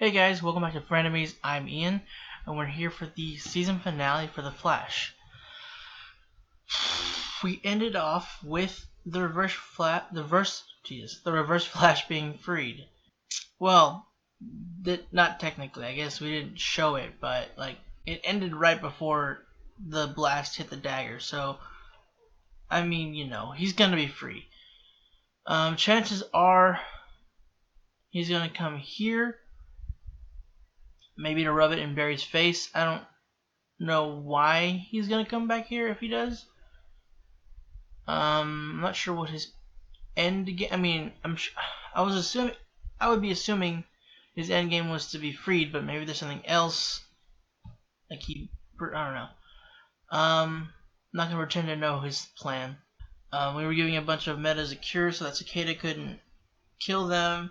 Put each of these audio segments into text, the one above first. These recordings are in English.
Hey guys, welcome back to Frenemies. I'm Ian, and we're here for the season finale for The Flash. We ended off with the reverse Flash being freed. Well, not technically. I guess we didn't show it, but like it ended right before the blast hit the dagger. So, I mean, you know, he's gonna be free. Chances are he's gonna come here. Maybe to rub it in Barry's face. I don't know why he's gonna come back here if he does. I'm not sure what his end game. I mean, I would be assuming his end game was to be freed, but maybe there's something else. Like I don't know. I'm not gonna pretend to know his plan. We were giving a bunch of metas a cure so that Cicada couldn't kill them.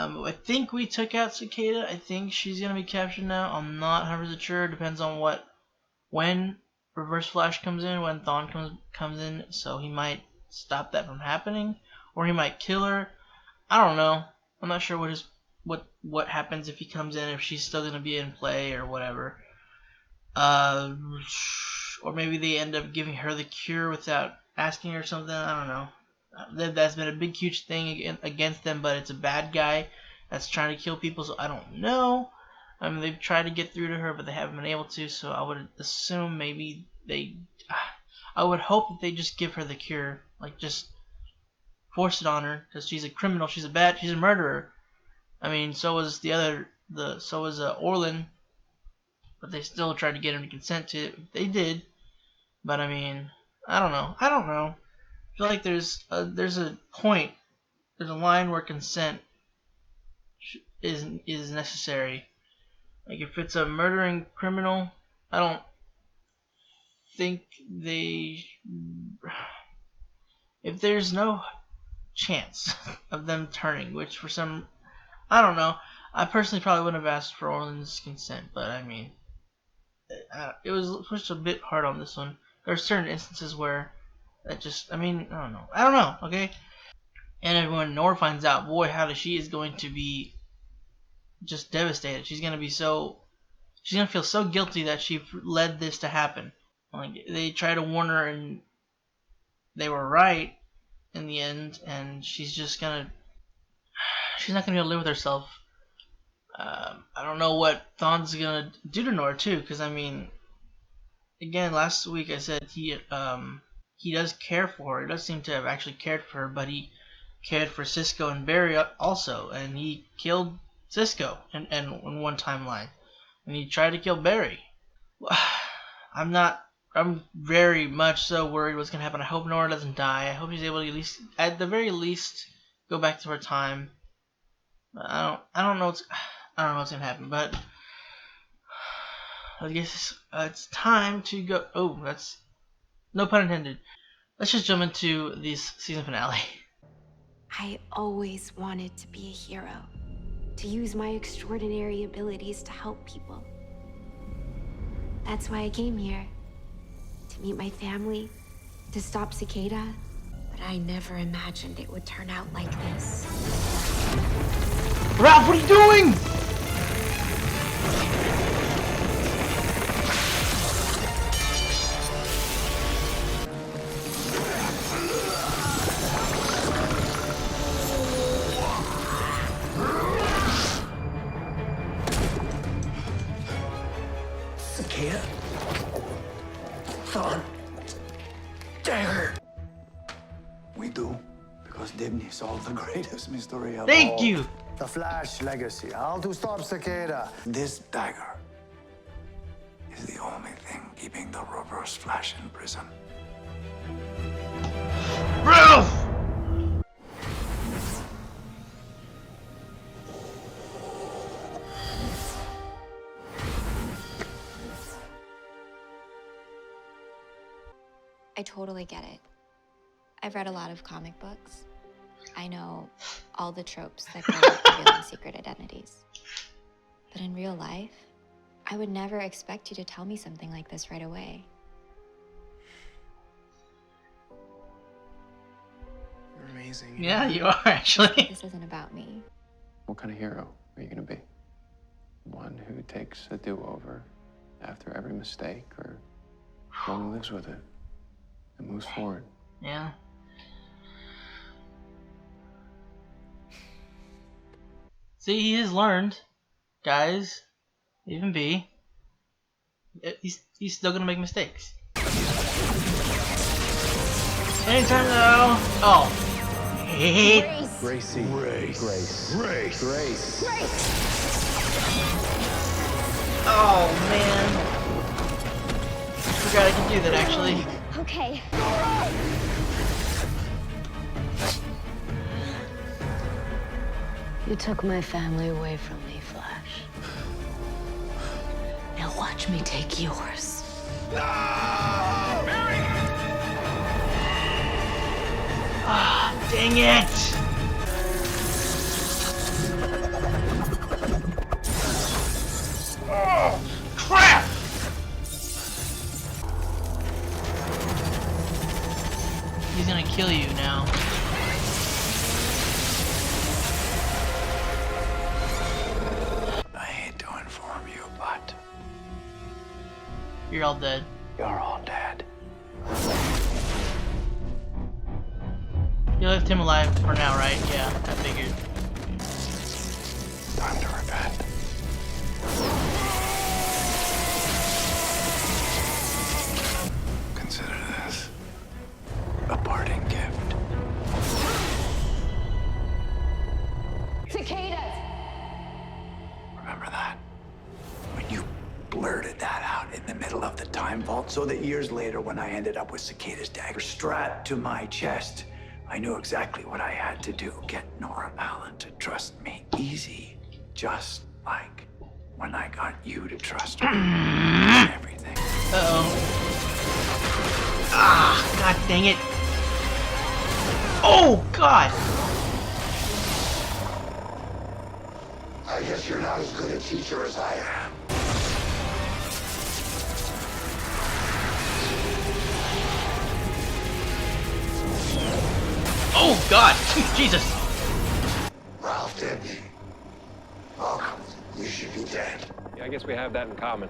I think we took out Cicada. I think she's gonna be captured now. I'm not 100% sure. Depends on when Reverse Flash comes in, when Thawne comes in. So he might stop that from happening, or he might kill her. I don't know. I'm not sure what happens if he comes in, if she's still gonna be in play or whatever. Or maybe they end up giving her the cure without asking her something. I don't know. That's been a big, huge thing against them, but it's a bad guy that's trying to kill people, so I don't know. I mean, they've tried to get through to her, but they haven't been able to, so I would assume maybe I would hope that they just give her the cure. Like, just force it on her, because she's a criminal, she's a murderer. I mean, so was Orlin, but they still tried to get him to consent to it. They did, but I mean, I don't know. I feel like there's a point, there's a line where consent is necessary. Like if it's a murdering criminal, I don't think if there's no chance of them turning, which for some, I don't know. I personally probably wouldn't have asked for Orland's consent, but I mean, it was pushed a bit hard on this one. There are certain instances where that just, I mean, I don't know, okay? And when Nora finds out, boy, howdy, she is going to be just devastated. She's gonna feel so guilty that she led this to happen. Like they try to warn her, and they were right in the end. And she's not gonna be able to live with herself. I don't know what Thawne's gonna do to Nora too, because I mean, again, last week I said he does care for her. He does seem to have actually cared for her, but he cared for Cisco and Barry also, and he killed Cisco in one timeline, and he tried to kill Barry. I'm very much so worried what's gonna happen. I hope Nora doesn't die. I hope she's able to at the very least, go back to her time. I don't know what's gonna happen, but I guess it's time to go. Oh, that's no pun intended. Let's just jump into this season finale. I always wanted to be a hero, to use my extraordinary abilities to help people. That's why I came here, to meet my family, to stop Cicada, but I never imagined it would turn out like this. Ralph, what are you doing? Cicada? Thawne? Dagger! We do, because Dibney solved the greatest mystery of all. Thank you! The Flash legacy. How to stop Cicada. This dagger is the only thing keeping the Reverse Flash in prison. Ralph! I totally get it. I've read a lot of comic books. I know all the tropes that go with revealing secret identities. But in real life, I would never expect you to tell me something like this right away. You're amazing. Yeah, you are actually. This isn't about me. What kind of hero are you gonna be? takes a do-over after every mistake, or one who lives with it and moves forward. Yeah. See, he has learned, guys. Even B. He's still gonna make mistakes. Anytime though. Oh. Hate. Gracie. Grace. Grace. Oh man. Forgot I could do that actually. Okay. You took my family away from me, Flash. Now watch me take yours. Ah, dang it! Oh, crap! He's gonna kill you now. I hate to inform you, but You're all dead. you're all dead. You left him alive for now, right? Yeah, I figured. Time to repent. Consider this a parting gift. Cicadas! Remember that? When you blurted that out in the middle of the time vault, so that years later, when I ended up with Cicada's dagger strapped to my chest, I knew exactly what I had to do. Get Nora Allen to trust me. Easy. Just like when I got you to trust me. Everything. Uh-oh. Ah, god dang it. Oh, god! I guess you're not as good a teacher as I am. Oh, god! Jesus! Ralph did me. Welcome. You should be dead. Yeah, I guess we have that in common.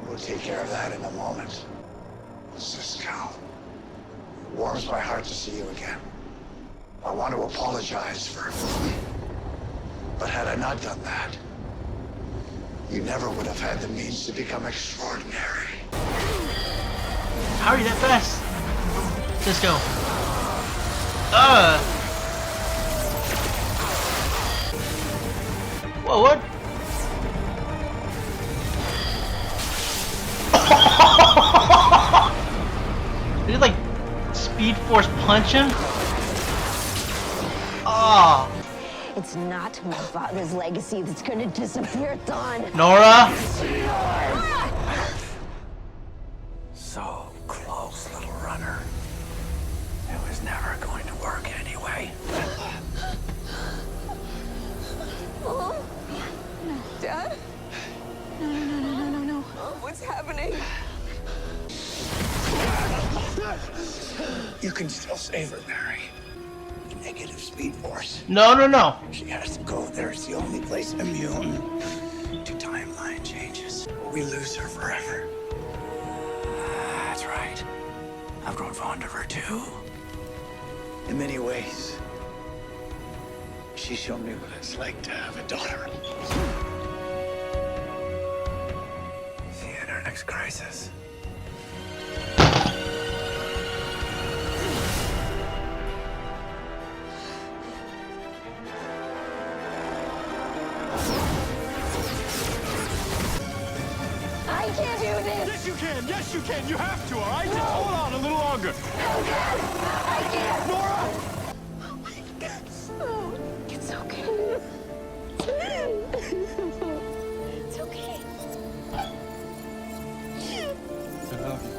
We'll take care of that in a moment. Cisco. It warms my heart to see you again. I want to apologize for... But had I not done that, you never would have had the means to become extraordinary. How are you that fast? Cisco. Whoa, what? Did it like Speed Force punch him? Oh. It's not my father's legacy that's gonna disappear, Dawn. Nora? So close, little runner. It was never going to work anyway. Dad? No. What's happening? You can still save her, Mary. Negative Speed Force. No. She has to go there. It's the only place immune to timeline changes. We lose her forever. That's right. I've grown fond of her too. In many ways, she showed me what it's like to have a daughter. See you in our next crisis. I can't do this! Yes, you can! Yes, you can! You have to, all right? Just hold on a little longer. I can't! Nora! It's okay. It's okay. I love you.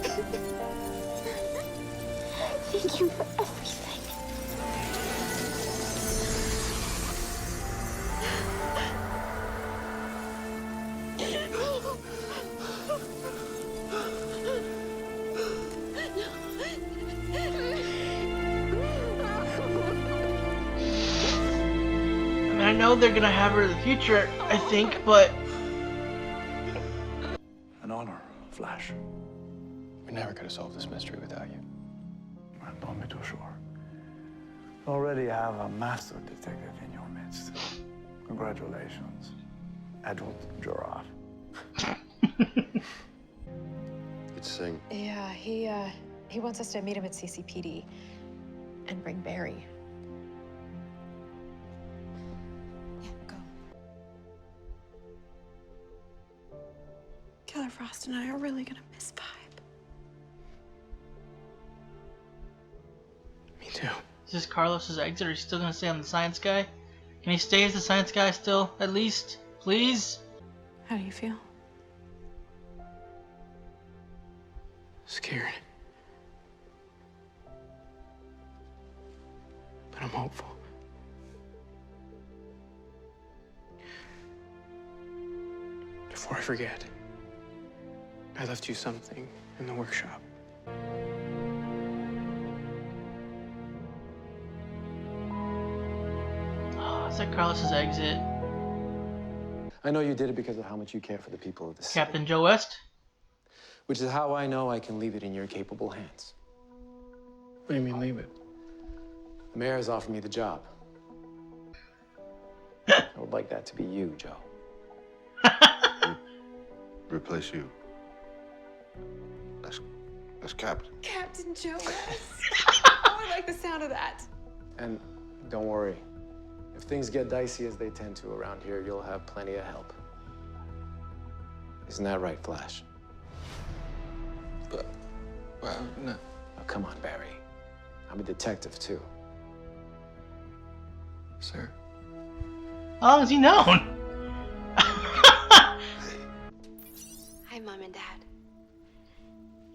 Thank you for everything. I mean, know they're gonna have her in the future, I think, but An honor, Flash. We're never gonna solve this mystery without you. Don't be too sure. You already have a master detective in your midst. Congratulations, adult giraffe. It's Singh. Yeah, he wants us to meet him at CCPD and bring Barry. Yeah, go. Killer Frost and I are really gonna miss Pipe. Me too. is this Carlos's exit, or is he still gonna stay on the science guy? Can he stay as the science guy still, at least? Please? How do you feel? Scared. But I'm hopeful. Before I forget, I left you something in the workshop. Oh, is that Carlos's exit? I know you did it because of how much you care for the people of the city. Captain Joe West? Which is how I know I can leave it in your capable hands. What do you mean, leave it? The mayor has offered me the job. I would like that to be you, Joe. Replace you. That's Captain. Captain Joe West. Oh, I like the sound of that. And don't worry. If things get dicey as they tend to around here, you'll have plenty of help. Isn't that right, Flash? But, well, no. Oh, come on, Barry. I'm a detective, too. Sir. How long has he known? Hi, Mom and Dad.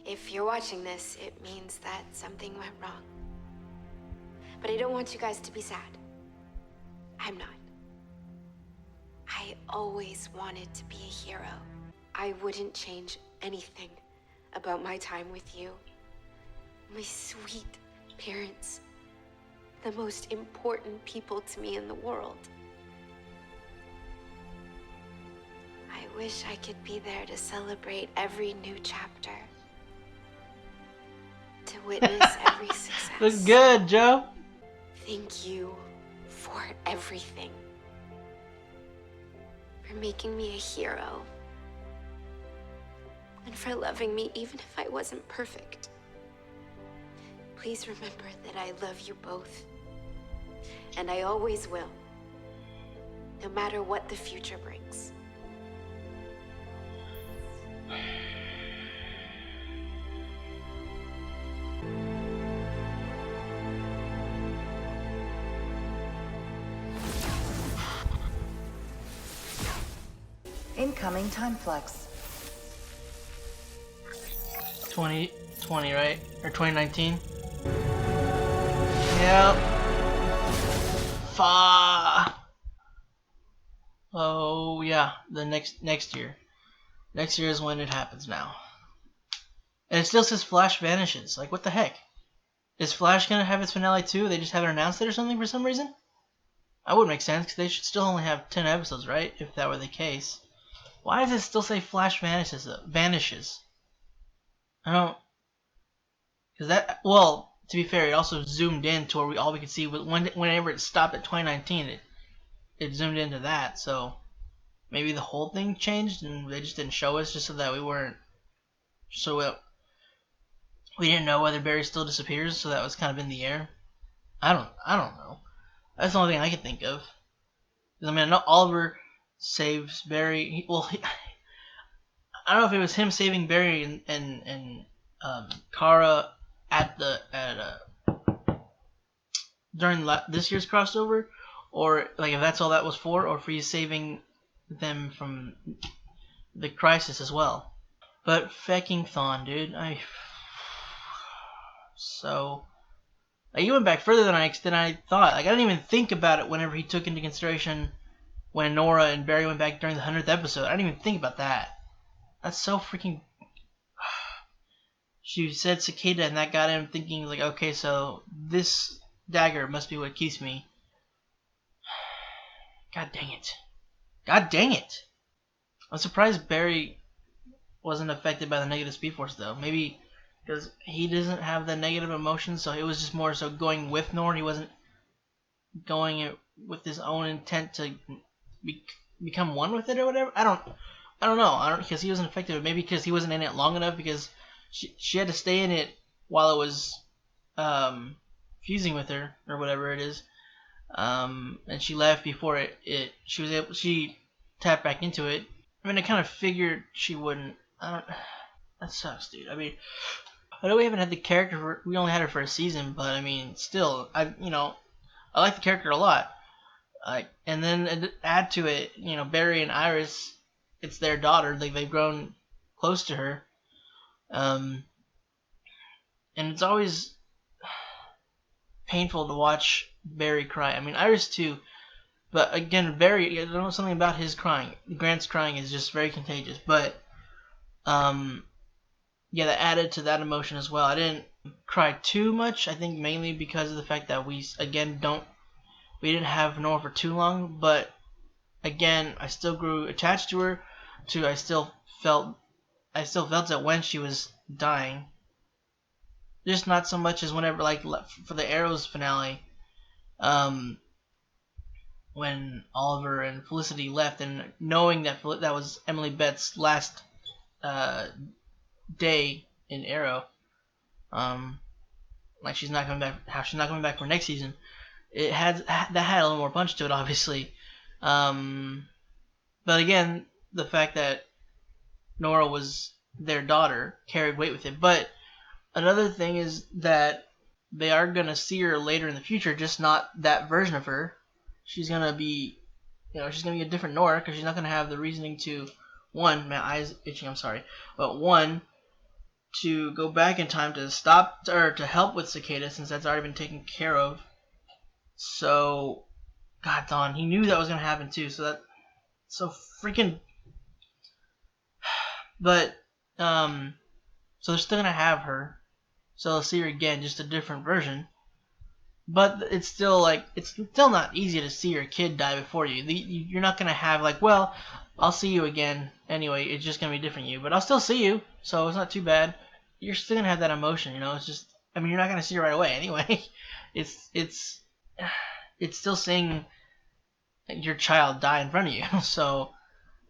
If you're watching this, it means that something went wrong. But I don't want you guys to be sad. I'm not. I always wanted to be a hero. I wouldn't change anything about my time with you. My sweet parents. The most important people to me in the world. I wish I could be there to celebrate every new chapter. To witness every success. Looks good, Joe. Thank you for everything. For making me a hero. And for loving me even if I wasn't perfect. Please remember that I love you both. And I always will. No matter what the future brings. Incoming time flux. 2020, right? Or 2019? Yep. Oh yeah, the next year. Next year is when it happens now. And it still says Flash vanishes. Like, what the heck? Is Flash gonna have its finale too? They just haven't announced it or something for some reason? That would make sense, because they should still only have 10 episodes, right? If that were the case. Why does it still say Flash vanishes? I don't... Because that... Well, to be fair, it also zoomed in to where all we could see... Whenever it stopped at 2019, it zoomed into that, so... Maybe the whole thing changed, and they just didn't show us, just so that we weren't... So we didn't know whether Barry still disappears, so that was kind of in the air. I don't know. That's the only thing I can think of. I mean, I know Oliver saves Barry. I don't know if it was him saving Barry and Kara during this year's crossover, or like if that's all that was for, or if he's saving them from the crisis as well. But fecking Thawne, dude, so. Like, he went back further than I thought. Like, I didn't even think about it whenever he took into consideration when Nora and Barry went back during the 100th episode. I didn't even think about that. That's so freaking... She said cicada, and that got him thinking, like, okay, so this dagger must be what keeps me. God dang it. God dang it. I'm surprised Barry wasn't affected by the negative Speed Force, though. Maybe because he doesn't have the negative emotions, so it was just more so going with Nora. He wasn't going it with his own intent to become one with it or whatever. I don't know. Because he wasn't affected. Maybe because he wasn't in it long enough, because she had to stay in it while it was fusing with her or whatever it is. And she left before she tapped back into it. I mean, I kind of figured she wouldn't. That sucks, dude. I mean, I know we haven't had the character we only had her for a season, but I mean, still, I like the character a lot. And then add to it, Barry and Iris, it's their daughter. They've grown close to her. And it's always painful to watch Barry cry. I mean, Iris too. But again, Barry, I don't know, something about his crying. Grant's crying is just very contagious. But, yeah, that added to that emotion as well. I didn't cry too much. I think mainly because of the fact that we didn't have Nora for too long. But again, I still grew attached to her. I still felt it when she was dying. Just not so much as whenever, like, for the Arrows finale, when Oliver and Felicity left, and knowing that that was Emily Bett's last day in Arrow, like she's not coming back. How she's not coming back for next season. That had a little more punch to it, obviously. But again, the fact that Nora was their daughter carried weight with it. But another thing is that they are gonna see her later in the future, just not that version of her. She's gonna be, she's gonna be a different Nora, because she's not gonna have the reasoning to, one, my eyes itching, I'm sorry, but one, to go back in time to stop or to help with Cicada, since that's already been taken care of. So, God darn, he knew that was gonna happen too. So freaking. But so they're still gonna have her. So they'll see her again, just a different version. But it's still not easy to see your kid die before you. You're not gonna have well, I'll see you again anyway. It's just gonna be different you, but I'll still see you, so it's not too bad. You're still gonna have that emotion, It's just, I mean, you're not gonna see her right away anyway. It's still seeing your child die in front of you, so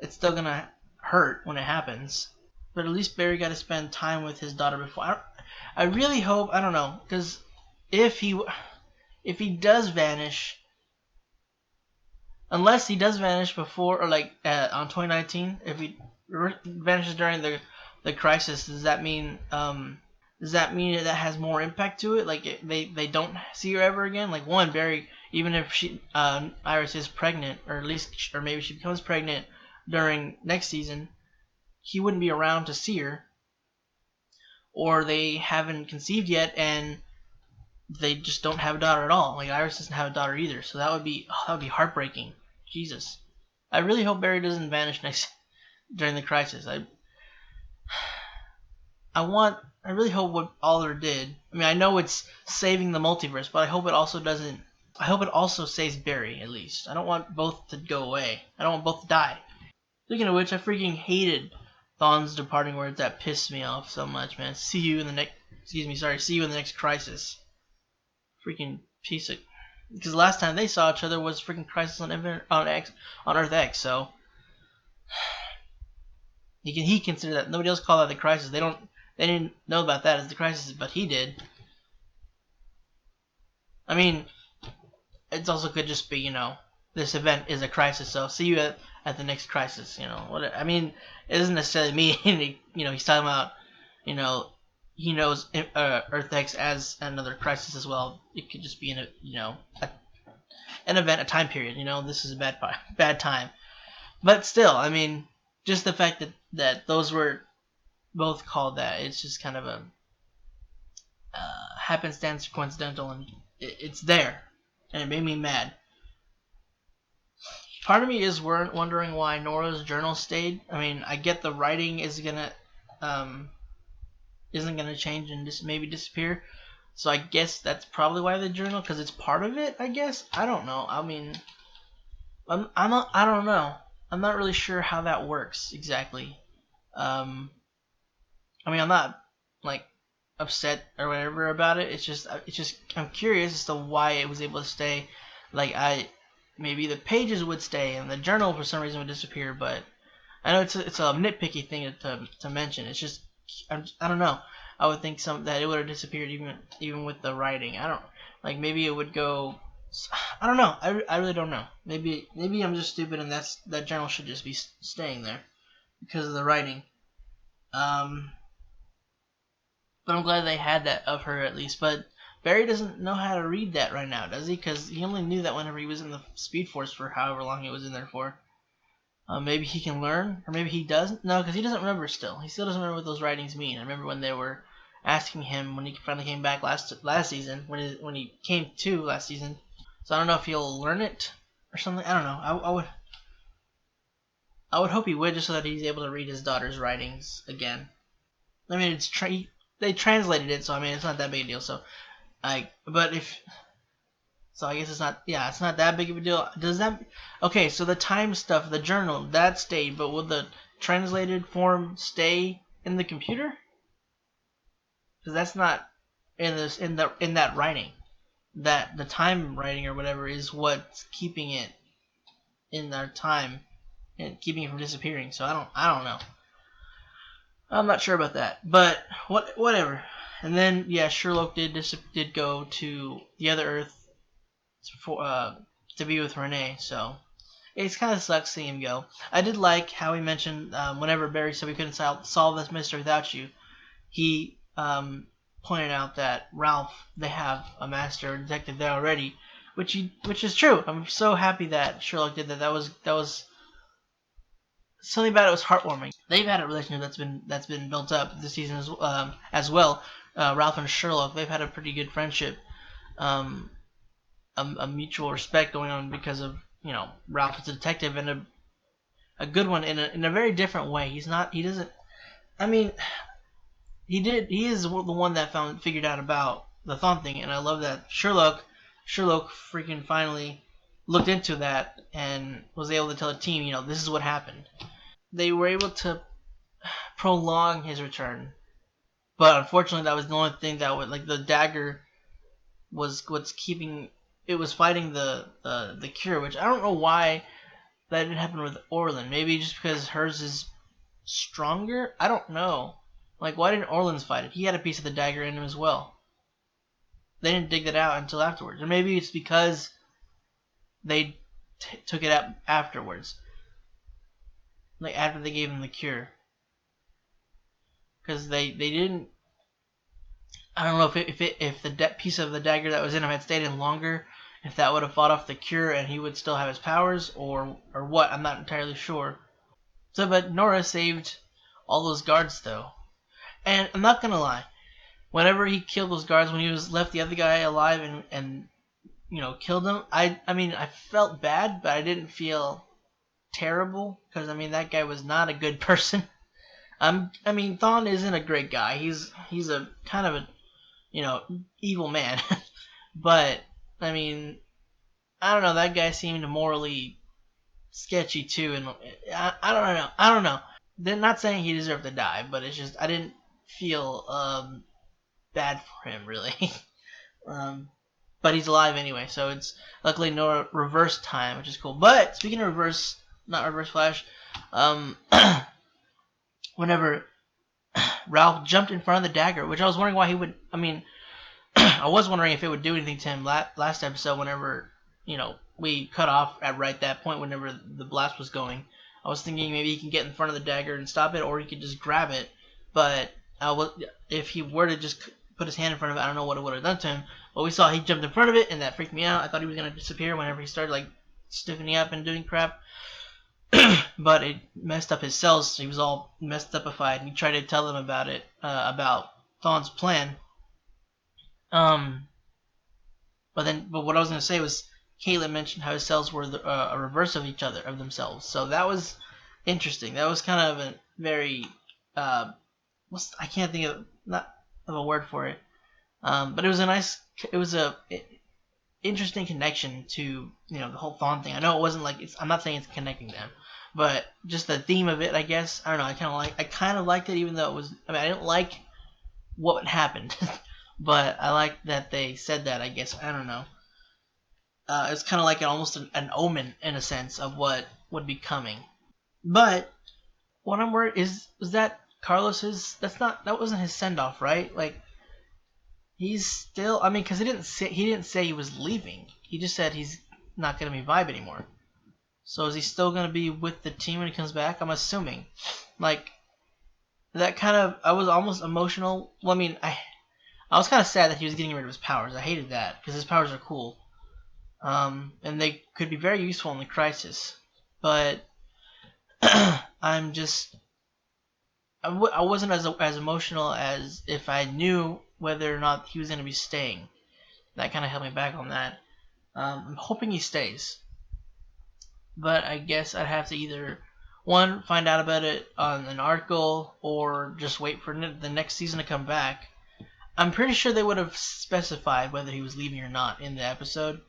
it's still gonna hurt when it happens. But at least Barry got to spend time with his daughter before. I really hope, I don't know, because if he does vanish, unless he does vanish before or on 2019, if he vanishes during the crisis, does that mean that has more impact to it? Like they don't see her ever again? Like, one, Barry, even if Iris is pregnant, or maybe she becomes pregnant during next season, he wouldn't be around to see her. Or they haven't conceived yet and they just don't have a daughter at all. Like, Iris doesn't have a daughter either, so that would be heartbreaking. Jesus, I really hope Barry doesn't vanish during the crisis. I really hope what Oliver did. I mean, I know it's saving the multiverse, but I hope it also doesn't. I hope it also saves Barry, at least. I don't want both to go away. I don't want both to die. Speaking of which, I freaking hated Thawne's departing words. That pissed me off so much, man. See you in the next crisis. Freaking piece of. Because the last time they saw each other was freaking Crisis on Earth X. So he considered that. Nobody else called that the Crisis. They didn't know about that as the Crisis, but he did. I mean, it also could just be, this event is a crisis. So see you at the next crisis. I mean, it doesn't necessarily mean he's talking about he knows Earth X as another crisis as well. It could just be an event, a time period. This is a bad time. But still, I mean, just the fact that those were both called that, it's just kind of a happenstance, coincidental, and it's there, and it made me mad. Part of me is wondering why Nora's journal stayed. I mean, I get the writing isn't gonna change and just maybe disappear, so I guess that's probably why the journal, because it's part of it. I guess, I don't know. I mean, I don't know. I'm not really sure how that works exactly. Um, I mean, I'm not like upset or whatever about it. It's just I'm curious as to why it was able to stay. Like maybe the pages would stay and the journal for some reason would disappear, but I know it's a nitpicky thing to mention. It's just I don't know. I would think that it would have disappeared even with the writing. I don't like maybe it would go. I don't know. I really don't know. Maybe I'm just stupid and that journal should just be staying there because of the writing. Um, but I'm glad they had that of her at least. But Barry doesn't know how to read that right now, does he? Because he only knew that whenever he was in the Speed Force for however long he was in there for. Maybe he can learn, or maybe he doesn't. No, because he doesn't remember still. He still doesn't remember what those writings mean. I remember when they were asking him when he finally came back last season, when he came to last season. So I don't know if he'll learn it or something. I don't know. I would hope he would, just so that he's able to read his daughter's writings again. I mean, they translated it, so I mean it's not that big a deal. So so I guess it's not. Yeah, it's not that big of a deal. Does that? Okay, so the time stuff, the journal, that stayed, but will the translated form stay in the computer? Because that's not in that writing. That the time writing or whatever is what's keeping it in our time and keeping it from disappearing. So I don't know. I'm not sure about that, but whatever. And then yeah, Sherlock did go to the other Earth to be with Renee. So it kind of sucks seeing him go. I did like how he mentioned whenever Barry said we couldn't solve this mystery without you, he pointed out that Ralph, they have a master detective there already, which is true. I'm so happy that Sherlock did that. That was something about it was heartwarming. They've had a relationship that's been built up this season as well. Ralph and Sherlock, they've had a pretty good friendship. A mutual respect going on because of Ralph is a detective and a good one in a very different way. He doesn't. I mean, he is the one that figured out about the Thawne thing, and I love that Sherlock freaking finally looked into that and was able to tell the team, this is what happened. They were able to prolong his return, but unfortunately that was the only thing that would, like, the dagger was what's keeping it was fighting the cure, which I don't know why that didn't happen with Orlin. Maybe just because hers is stronger? I don't know. Like, why didn't Orlin's fight it? He had a piece of the dagger in him as well. They didn't dig that out until afterwards. Or maybe it's because they took it out afterwards. Like, after they gave him the cure. Because they didn't... I don't know if the piece of the dagger that was in him had stayed in longer, if that would have fought off the cure and he would still have his powers, or what. I'm not entirely sure. So, but Nora saved all those guards, though. And I'm not gonna lie, whenever he killed those guards, when he was left the other guy alive and killed him, I mean, I felt bad, but I didn't feel terrible, because I mean, that guy was not a good person. I mean, Thawne isn't a great guy. He's a kind of a evil man. But I mean, I don't know, that guy seemed morally sketchy too, and I don't know. They're not saying he deserved to die, but it's just I didn't feel bad for him really. But he's alive anyway, so it's luckily no reverse time, which is cool. But speaking of reverse, not reverse flash, whenever Ralph jumped in front of the dagger, which I was wondering why he would. I mean, I was wondering if it would do anything to him last episode whenever, we cut off at right that point whenever the blast was going. I was thinking maybe he can get in front of the dagger and stop it, or he could just grab it. But if he were to just put his hand in front of it, I don't know what it would have done to him. But we saw he jumped in front of it, and that freaked me out. I thought he was going to disappear whenever he started, like, stiffening up and doing crap. But it messed up his cells, so he was all messed upified, and he tried to tell them about it, about Thawne's plan. But what I was going to say was, Caitlin mentioned how his cells were a reverse of each other, of themselves. So that was interesting. That was kind of a very, I can't think of, not of a word for it. But it was a nice, it interesting connection to the whole Thawne thing. I know it wasn't like I'm not saying it's connecting them, but just the theme of it, I guess. I don't know. I kind of liked it, even though it was. I mean, I didn't like what happened, but I liked that they said that. I guess I don't know. It's kind of like almost an omen in a sense of what would be coming. But what I'm worried is that Carlos's. That wasn't his send off, right? Like he's still. I mean, because he didn't say he was leaving. He just said he's not gonna be Vibe anymore. So is he still gonna be with the team when he comes back? I'm assuming. Like that kind of. I was almost emotional. Well, I mean, I was kind of sad that he was getting rid of his powers. I hated that because his powers are cool. And they could be very useful in the crisis, but I'm just I wasn't as emotional as if I knew whether or not he was going to be staying. That kind of held me back on that. I'm hoping he stays, but I guess I'd have to either one find out about it on an article or just wait for the next season to come back. I'm pretty sure they would have specified whether he was leaving or not in the episode.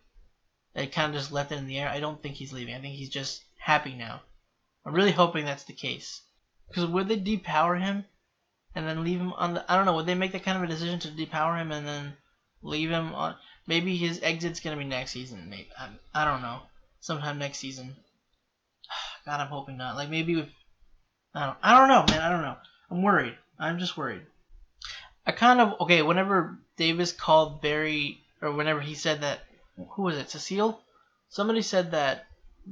They kind of just left it in the air. I don't think he's leaving. I think he's just happy now. I'm really hoping that's the case. Because would they depower him and then leave him on the... I don't know. Would they make that kind of a decision to depower him and then leave him on... Maybe his exit's going to be next season. Maybe I don't know. Sometime next season. God, I'm hoping not. Like maybe with... I don't know, man. I don't know. I'm worried. I'm just worried. I kind of... Okay, whenever Davis called Barry... Or whenever he said that... Who was it? Cecile? Somebody said that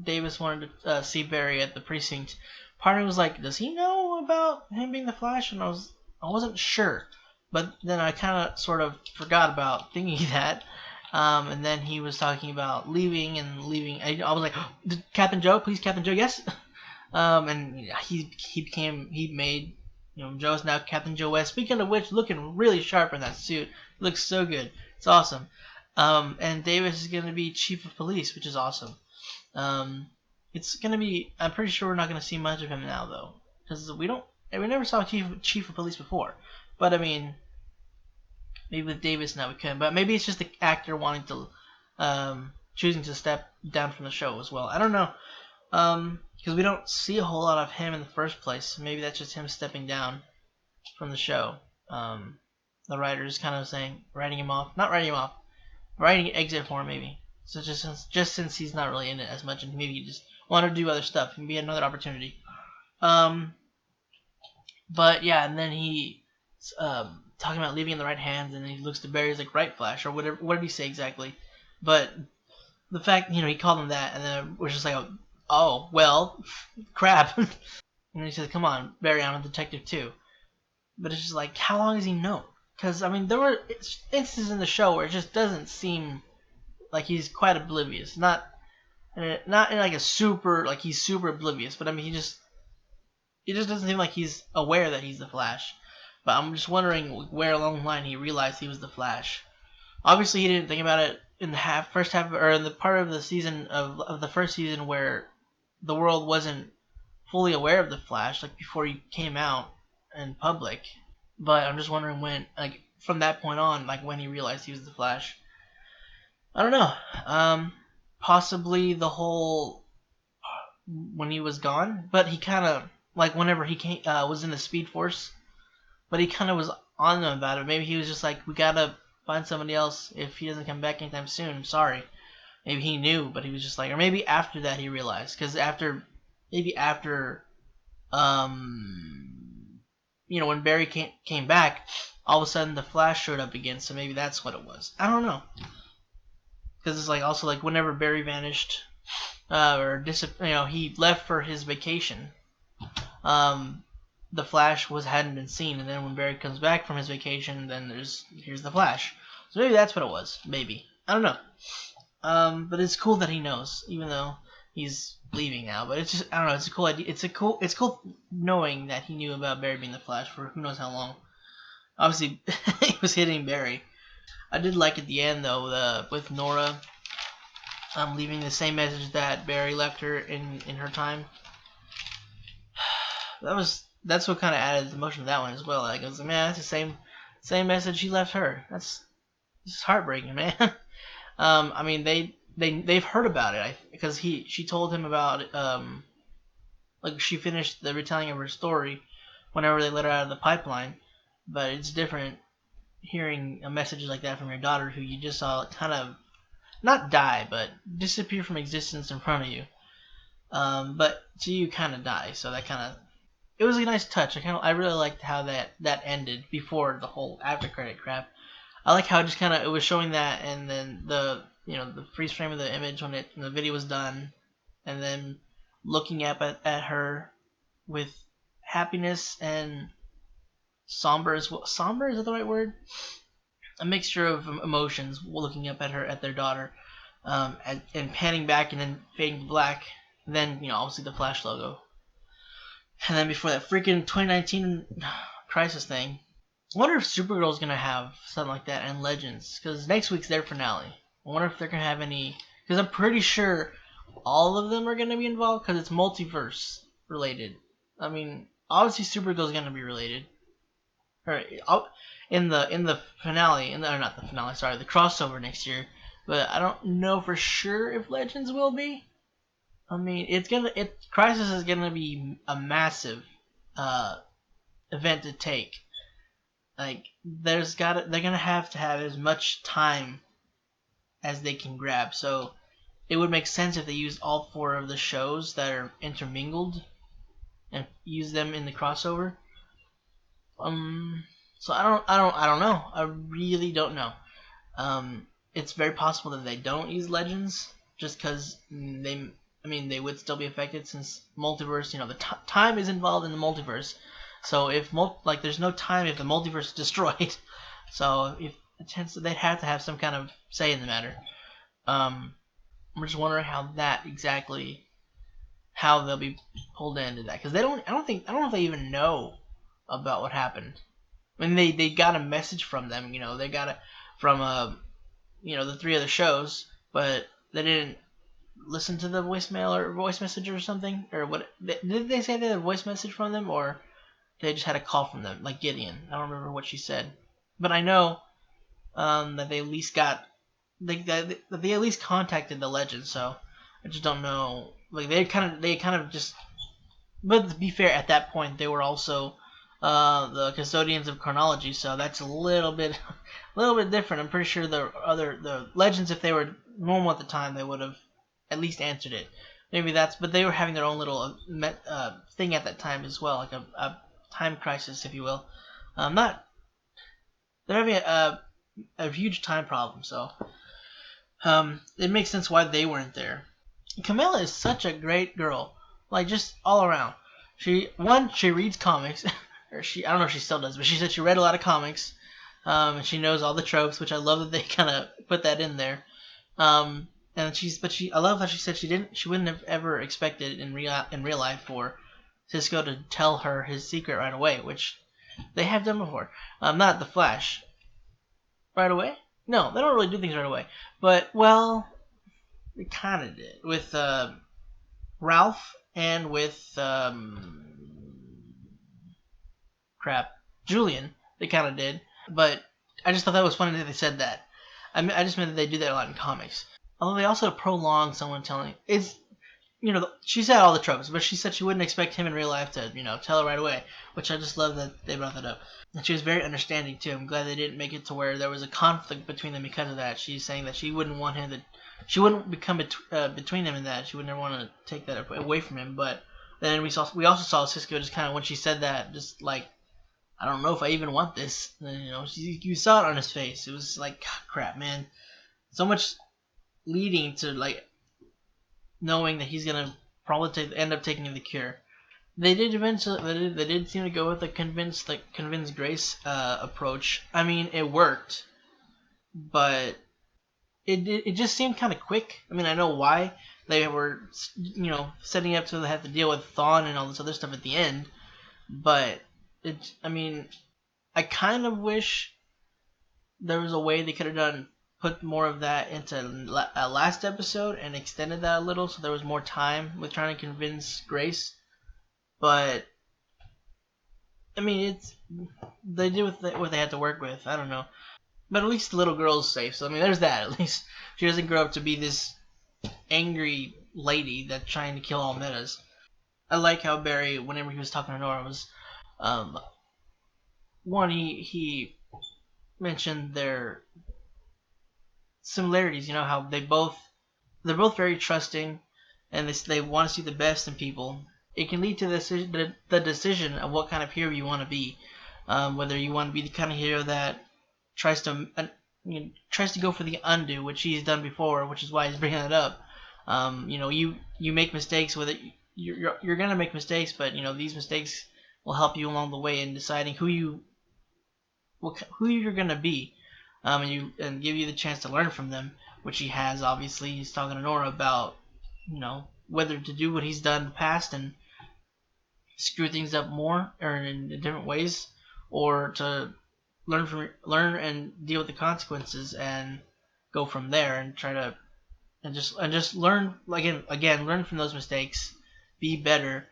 Davis wanted to see Barry at the precinct. Part of me was like, does he know about him being the Flash? And I wasn't sure. But then I kind of sort of forgot about thinking that. And then he was talking about leaving. I was like, Captain Joe, please, Captain Joe, yes. And he made, Joe's now Captain Joe West. Speaking of which, looking really sharp in that suit. He looks so good. It's awesome. And Davis is going to be chief of police, which is awesome. It's going to be... I'm pretty sure we're not going to see much of him now, though. Because we never saw chief of police before. But, I mean... Maybe with Davis now we could. But maybe it's just the actor wanting to... choosing to step down from the show as well. I don't know. Because we don't see a whole lot of him in the first place. Maybe that's just him stepping down from the show. The writer's kind of saying... Writing him off. Not writing him off. Writing an exit for him, maybe. So just since he's not really in it as much, and maybe he just wanted to do other stuff, maybe another opportunity. But yeah, and then he talking about leaving in the right hands, and then he looks to Barry, he's like, right, Flash, or whatever. What did he say exactly? But the fact, he called him that, and then we're just like, oh, well, crap. And he said, come on, Barry, I'm a detective too. But it's just like, how long has he known? Because, I mean, there were instances in the show where it just doesn't seem like he's quite oblivious. Not in like a super, like he's super oblivious, but I mean, he just doesn't seem like he's aware that he's the Flash. But I'm just wondering where along the line he realized he was the Flash. Obviously, he didn't think about it in the first half, or in the part of the season of the first season where the world wasn't fully aware of the Flash, like before he came out in public. But I'm just wondering when, like, from that point on, like, when he realized he was the Flash. I don't know. Possibly the whole... when he was gone. But he kind of, like, whenever he was in the Speed Force. But he kind of was on them about it. Maybe he was just like, we gotta find somebody else if he doesn't come back anytime soon. I'm sorry. Maybe he knew, but he was just like... Or maybe after that he realized. Because maybe after... when Barry came back, all of a sudden the Flash showed up again, so maybe that's what it was. I don't know. Because it's like also like whenever Barry vanished, he left for his vacation. The Flash hadn't been seen, and then when Barry comes back from his vacation, then here's the Flash. So maybe that's what it was. Maybe, I don't know. But it's cool that he knows, even though he's leaving now. But it's just, I don't know, it's a cool idea. It's cool knowing that he knew about Barry being the Flash for who knows how long. Obviously, he was hitting Barry. I did like at the end though, with Nora leaving the same message that Barry left her in her time. That's what kind of added emotion to that one as well. Like, I was like, man, that's the same message he left her. That's just heartbreaking, man. I mean, they've heard about it because she told him about it, like she finished the retelling of her story whenever they let her out of the pipeline. But it's different hearing a message like that from your daughter, who you just saw kind of not die, but disappear from existence in front of you. But to you, kind of die. So that kind of, it was a nice touch. I really liked how that ended before the whole after credit crap. I like how it just kind of, it was showing that, and then the freeze frame of the image when the video was done, and then looking up at her with happiness and somber as well. Somber, is that the right word? A mixture of emotions, looking up at their daughter, and panning back and then fading to black. And then obviously the Flash logo, and then before that freaking 2019 Crisis thing. I wonder if Supergirl's gonna have something like that, and Legends, because next week's their finale. I wonder if they're gonna have any, because I'm pretty sure all of them are gonna be involved because it's multiverse related. I mean, obviously Supergirl's gonna be related, or in the finale, or not the finale, sorry, the crossover next year. But I don't know for sure if Legends will be. I mean, Crisis is gonna be a massive event to take. Like, they're gonna have to have as much time as they can grab. So it would make sense if they used all 4 of the shows that are intermingled and use them in the crossover. So I don't know. I really don't know. It's very possible that they don't use Legends, just because they would still be affected since multiverse. The time is involved in the multiverse. So if there's no time if the multiverse is destroyed. So if they'd have to have some kind of say in the matter. I'm just wondering how they'll be pulled into that, because I don't know if they even know about what happened. I mean, they got a message from them. They got it from the 3 other shows, but they didn't listen to the voicemail or voice message or something, or what? Did they say they had a voice message from them, or they just had a call from them, like Gideon? I don't remember what she said, but I know that they at least that they at least contacted the Legends. So I just don't know. Like, they kind of just. But to be fair, at that point they were also the custodians of chronology, so that's a little bit different. I'm pretty sure the Legends, if they were normal at the time, they would have at least answered it. But they were having their own little thing at that time as well, like a time crisis, if you will. They're having a huge time problem, so it makes sense why they weren't there. Camilla is such a great girl, like, just all around. She reads comics, or I don't know if she still does, but she said she read a lot of comics, and she knows all the tropes, which I love that they kind of put that in there. And I love how she said she wouldn't have ever expected in real life for Cisco to tell her his secret right away, which they have done before. Not the Flash. Right away? No, they don't really do things right away. But, well, they kind of did with Ralph and with Julian. They kind of did, but I just thought that was funny that they said that. I just meant that they do that a lot in comics. Although they also prolong someone telling she said all the tropes, but she said she wouldn't expect him in real life to tell her right away, which I just love that they brought that up. And she was very understanding too. I'm glad they didn't make it to where there was a conflict between them because of that. She's saying that she wouldn't want him to. She wouldn't become between them in that. She would never want to take that away from him. But then we also saw Cisco just kind of, when she said that, just like, I don't know if I even want this. And, you saw it on his face. It was like, crap, man. So much leading to, like, knowing that he's gonna probably end up taking the cure. They did eventually. They did seem to go with the convince Grace approach. I mean, it worked, but it just seemed kind of quick. I mean, I know why they were setting up so they have to deal with Thawne and all this other stuff at the end, but I kind of wish there was a way they could have put more of that into a last episode and extended that a little, so there was more time with trying to convince Grace. But I mean, they did what they had to work with. I don't know. But at least the little girl's safe. So I mean, there's that. At least she doesn't grow up to be this angry lady that's trying to kill all metas. I like how Barry, whenever he was talking to Nora, was one, he mentioned their similarities. You know how they're both very trusting, and they want to see the best in people. It can lead to the decision of what kind of hero you want to be. Whether you want to be the kind of hero that tries to go for the undo, which he's done before, which is why he's bringing it up. You make mistakes with it. You're gonna make mistakes, but these mistakes will help you along the way in deciding who you're gonna be, and give you the chance to learn from them, which he has. Obviously, he's talking to Nora about whether to do what he's done in the past and screw things up more or in different ways, or to learn and deal with the consequences and go from there and try to and just learn again learn from those mistakes, be better,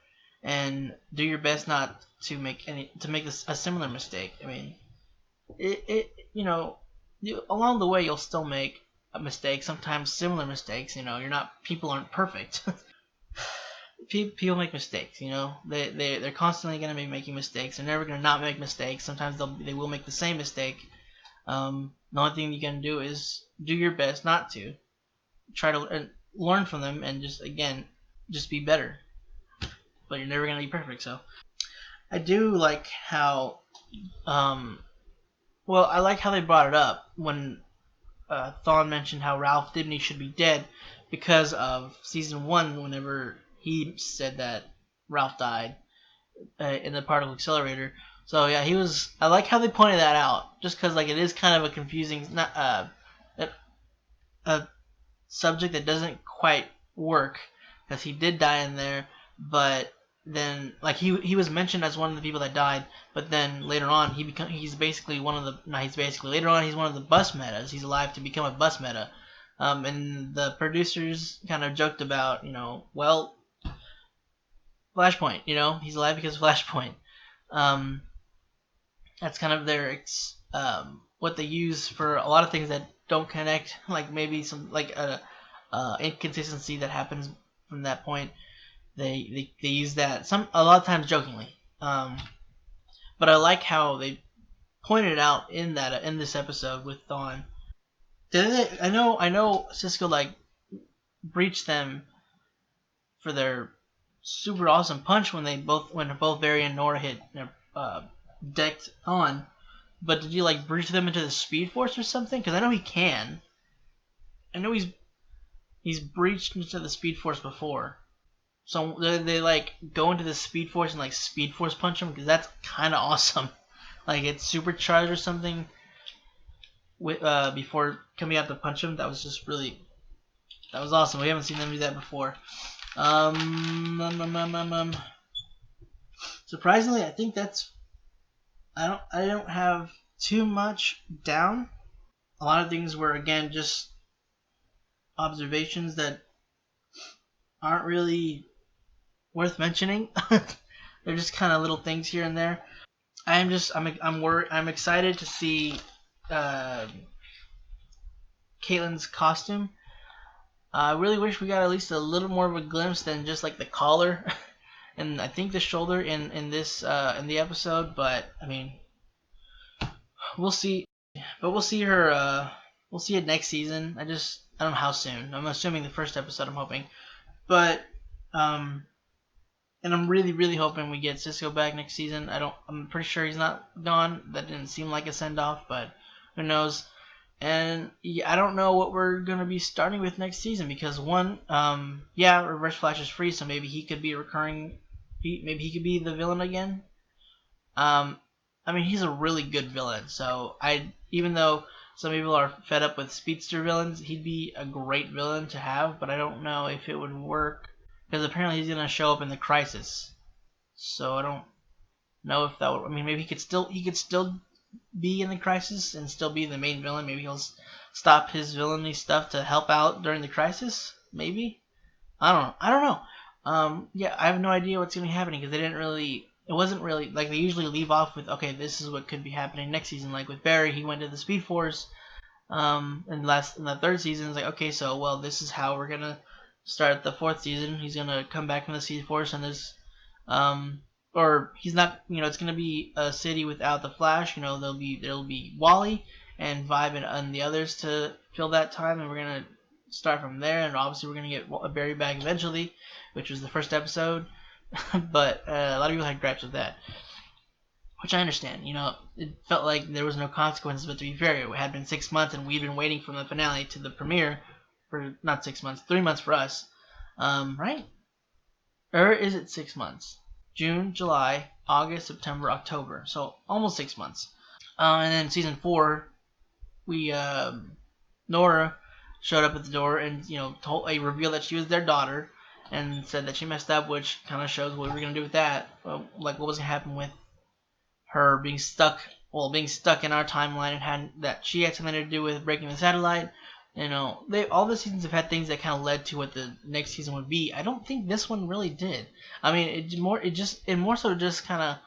and do your best not to make a similar mistake. I mean, along the way you'll still make a mistake, sometimes similar mistakes. People aren't perfect. People make mistakes. They're constantly going to be making mistakes. They're never going to not make mistakes. Sometimes they will make the same mistake. The only thing you can do is do your best not to. Try to learn from them and just be better. But you're never going to be perfect. So I do like how I like how they brought it up when Thawne mentioned how Ralph Dibny should be dead because of season 1, whenever he said that Ralph died in the particle accelerator. So yeah, I like how they pointed that out, just because it is kind of a confusing a subject that doesn't quite work, because he did die in there, but then he was mentioned as one of the people that died, but then later on he's one of the bus metas. He's alive to become a bus meta. And the producers kind of joked about, Flashpoint, he's alive because of Flashpoint. That's kind of their what they use for a lot of things that don't connect, like maybe some inconsistency that happens from that point. They use that a lot of times jokingly. But I like how they pointed out in this episode with Thawne. I know Cisco breached them for their super awesome punch when both Barry and Nora hit decked on. But did you breach them into the Speed Force or something? Because I know he can. I know he's breached into the Speed Force before. So they go into the Speed Force and Speed Force punch him, because that's kind of awesome. It's supercharged or something before coming out to punch him. That was awesome. We haven't seen them do that before. Surprisingly, I think I don't have too much down. A lot of things were again just observations that aren't really worth mentioning. They're just kind of little things here and there. I'm excited to see Caitlin's costume. I really wish we got at least a little more of a glimpse than just the collar and I think the shoulder in the episode. But I mean, we'll see. But we'll see her. We'll see it next season. I don't know how soon. I'm assuming the first episode. I'm hoping, but and I'm really, really hoping we get Cisco back next season. I'm pretty sure he's not gone. That didn't seem like a send-off, but who knows? And I don't know what we're going to be starting with next season, because Reverse Flash is free, so maybe he could be maybe he could be the villain again. I mean, he's a really good villain, so even though some people are fed up with speedster villains, he'd be a great villain to have, but I don't know if it would work. Because apparently he's gonna show up in the Crisis, so I don't know if that would. I mean, maybe he could still be in the Crisis and still be the main villain. Maybe he'll stop his villainy stuff to help out during the Crisis. Maybe, I don't know. I have no idea what's gonna be happening, because they didn't really it wasn't really like they usually leave off with, okay, this is what could be happening next season. Like with Barry, he went to the Speed Force. In the third season, it's like, okay, so well, this is how we're gonna start the fourth season. He's gonna come back from the Speed Force, and this, or he's not. It's gonna be a city without the Flash. There'll be Wally and Vibe and the others to fill that time, and we're gonna start from there. And obviously, we're gonna get a Barry back eventually, which was the first episode. But a lot of people had gripes with that, which I understand. It felt like there was no consequences, but to be fair, it had been 6 months, and we'd been waiting from the finale to the premiere for not 6 months, 3 months for us, right? Or is it 6 months? June, July, August, September, October, so almost 6 months. And then season 4, we Nora showed up at the door and revealed that she was their daughter, and said that she messed up, which kind of shows what we were gonna do with that. Like what was gonna happen with her being stuck in our timeline, and that she had something to do with breaking the satellite. All the seasons have had things that kind of led to what the next season would be. I don't think this one really did. I mean, it more so just kind of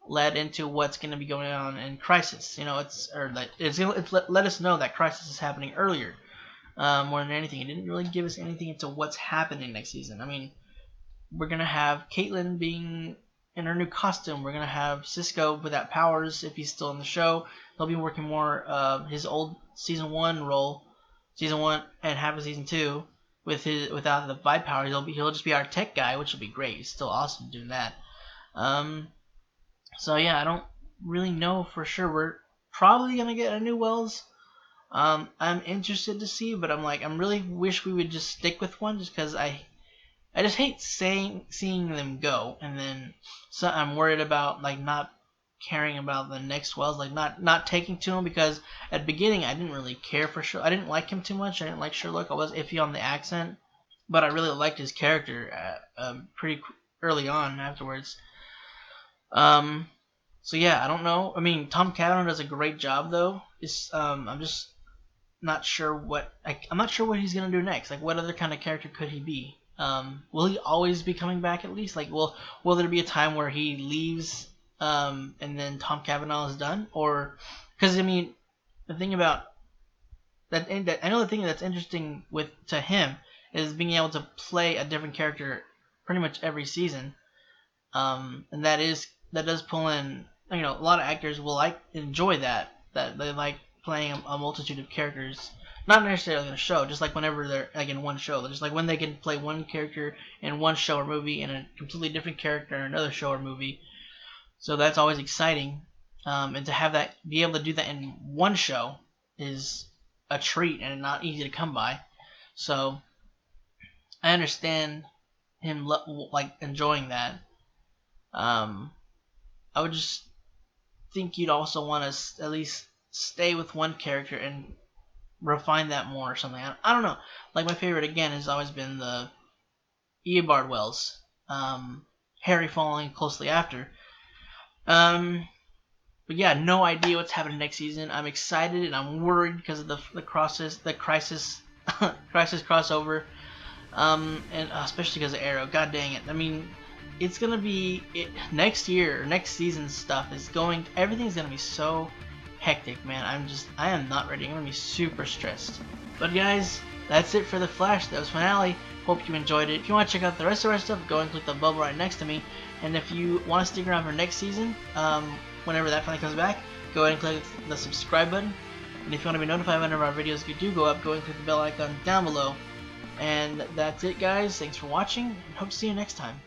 led into what's going to be going on in Crisis. It's let us know that Crisis is happening earlier, more than anything. It didn't really give us anything into what's happening next season. I mean, we're gonna have Caitlin being in her new costume. We're gonna have Cisco without powers if he's still in the show. He'll be working more his old season 1 role, season 1 and half of season 2 without the vibe power. He'll just be our tech guy, which will be great. He's still awesome doing that. So yeah, I don't really know for sure. We're probably gonna get a new Wells. I'm interested to see, but I'm really wish we would just stick with one, just because I just hate seeing them go, and then I'm worried about not caring about the next Wells, not taking to him, because at the beginning I didn't really care for Sherlock. I didn't like him too much. I didn't like Sherlock. I was iffy on the accent, but I really liked his character pretty early on afterwards. So yeah, I don't know. I mean, Tom Cavanaugh does a great job though. I'm just not sure I'm not sure what he's gonna do next. What other kind of character could he be? Will he always be coming back at least? Will there be a time where he leaves and then Tom Cavanaugh is done? Or because I mean, the thing about that I know the thing that's interesting to him is being able to play a different character pretty much every season, and that does pull in. A lot of actors will enjoy that they like playing a multitude of characters. Not necessarily in a show, just whenever they're in one show. Just when they can play one character in one show or movie and a completely different character in another show or movie. So that's always exciting. And to have that, be able to do that in one show is a treat and not easy to come by. So I understand him enjoying that. I would just think you'd also want to at least stay with one character and refine that more or something. I don't know. My favorite again has always been the Eobard Wells, Harry following closely after. But yeah, no idea what's happening next season. I'm excited and I'm worried because of the crisis crossover, and especially because of Arrow. God dang it! I mean, it's gonna be next season's stuff is going. Everything's gonna be so hectic, man. I am not ready. I'm gonna be super stressed. But guys, that's it for the Flash. That was finale. Hope you enjoyed it. If you want to check out the rest of our stuff, go and click the bubble right next to me. And if you want to stick around for next season, whenever that finally comes back, go ahead and click the subscribe button. And if you want to be notified whenever our videos do go up, go and click the bell icon down below. And that's it, guys. Thanks for watching, and hope to see you next time.